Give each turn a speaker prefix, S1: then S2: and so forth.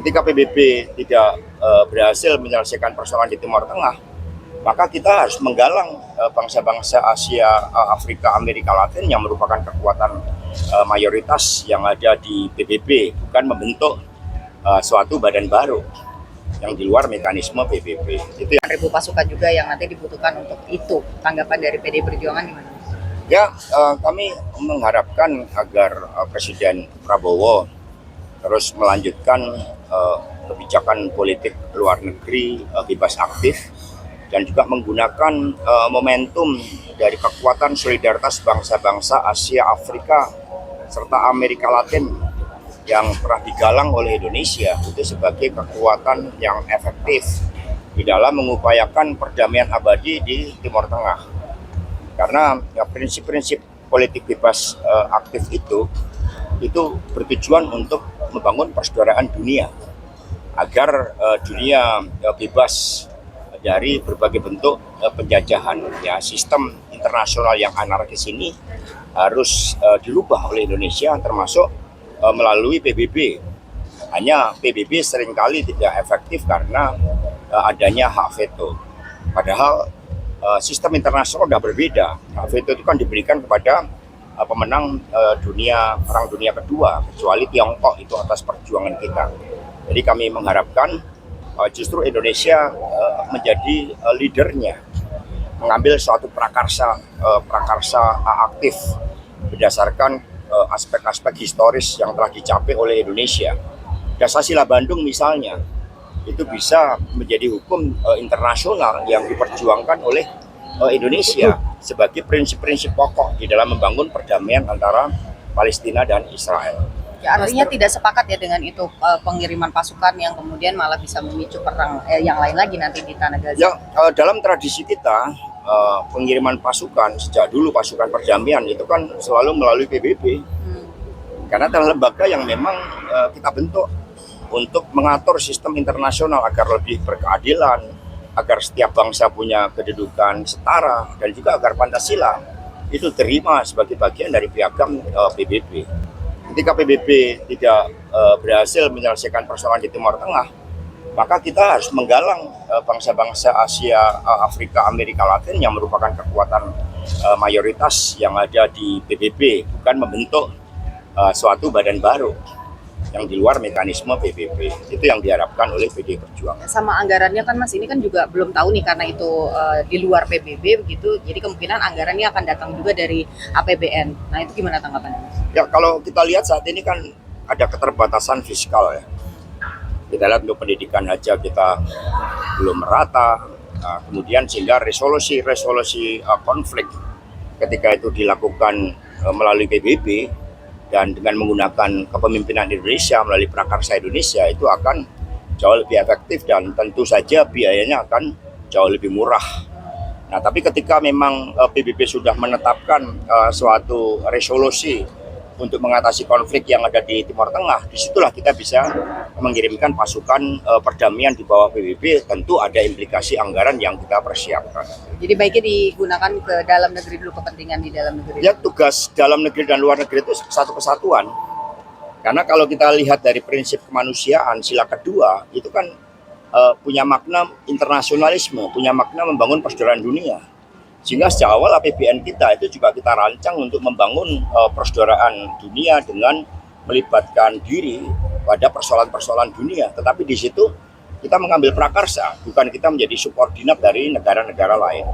S1: Ketika PBB tidak berhasil menyelesaikan persoalan di Timur Tengah, maka kita harus menggalang bangsa-bangsa Asia, Afrika, Amerika Latin yang merupakan kekuatan mayoritas yang ada di PBB, bukan membentuk suatu badan baru yang di luar mekanisme PBB. Itu yang
S2: 1.000 pasukan juga yang nanti dibutuhkan untuk itu. Tanggapan dari PDI Perjuangan gimana?
S1: ya, kami mengharapkan agar Presiden Prabowo terus melanjutkan kebijakan politik luar negeri bebas aktif dan juga menggunakan momentum dari kekuatan solidaritas bangsa-bangsa Asia, Afrika, serta Amerika Latin yang pernah digalang oleh Indonesia itu sebagai kekuatan yang efektif di dalam mengupayakan perdamaian abadi di Timur Tengah. Karena ya, prinsip-prinsip politik bebas aktif itu bertujuan untuk membangun persaudaraan dunia agar dunia bebas dari berbagai bentuk penjajahan. Ya, sistem internasional yang anarkis ini harus dirubah oleh Indonesia, termasuk melalui PBB. Hanya PBB seringkali tidak efektif karena adanya hak veto. Padahal sistem internasional sudah berbeda. Hak veto itu kan diberikan kepada pemenang Perang Dunia Kedua, kecuali Tiongkok itu atas perjuangan kita. Jadi kami mengharapkan justru Indonesia menjadi leadernya, mengambil suatu prakarsa aktif berdasarkan aspek-aspek historis yang telah dicapai oleh Indonesia. Dasar Bandung misalnya, itu bisa menjadi hukum internasional yang diperjuangkan oleh Indonesia sebagai prinsip-prinsip pokok di dalam membangun perdamaian antara Palestina dan Israel.
S2: Ya, artinya tidak sepakat ya dengan itu pengiriman pasukan yang kemudian malah bisa memicu perang yang lain lagi nanti di Tanah Gaza.
S1: Ya, dalam tradisi kita pengiriman pasukan sejak dulu, pasukan perdamaian itu kan selalu melalui PBB. Karena adalah lembaga yang memang kita bentuk untuk mengatur sistem internasional agar lebih berkeadilan, agar setiap bangsa punya kedudukan setara, dan juga agar Pancasila itu terima sebagai bagian dari piagam PBB. Ketika PBB tidak berhasil menyelesaikan persoalan di Timur Tengah, maka kita harus menggalang bangsa-bangsa Asia, Afrika, Amerika Latin yang merupakan kekuatan mayoritas yang ada di PBB, bukan membentuk suatu badan baru yang di luar mekanisme PBB. Itu yang diharapkan oleh PDI Perjuangan.
S2: Sama anggarannya kan Mas, ini kan juga belum tahu nih karena itu di luar PBB begitu, jadi kemungkinan anggarannya akan datang juga dari APBN. Nah itu gimana tanggapannya Mas?
S1: Ya, kalau kita lihat saat ini kan ada keterbatasan fiskal ya. Kita lihat untuk pendidikan aja kita belum merata, kemudian sehingga resolusi konflik ketika itu dilakukan melalui PBB dan dengan menggunakan kepemimpinan Indonesia melalui Prakarsa Indonesia itu akan jauh lebih efektif dan tentu saja biayanya akan jauh lebih murah. Nah, tapi ketika memang PBB sudah menetapkan suatu resolusi untuk mengatasi konflik yang ada di Timur Tengah, disitulah kita bisa mengirimkan pasukan perdamaian di bawah PBB. Tentu ada implikasi anggaran yang kita persiapkan.
S2: Jadi baiknya digunakan ke dalam negeri dulu, kepentingan di dalam negeri.
S1: Ya, tugas dalam negeri dan luar negeri itu satu kesatuan. Karena kalau kita lihat dari prinsip kemanusiaan, sila kedua, itu kan punya makna internasionalisme, punya makna membangun persaudaraan dunia. Sehingga sejak awal APBN kita itu juga kita rancang untuk membangun persaudaraan dunia dengan melibatkan diri pada persoalan-persoalan dunia. Tetapi di situ kita mengambil prakarsa, bukan kita menjadi subordinat dari negara-negara lain.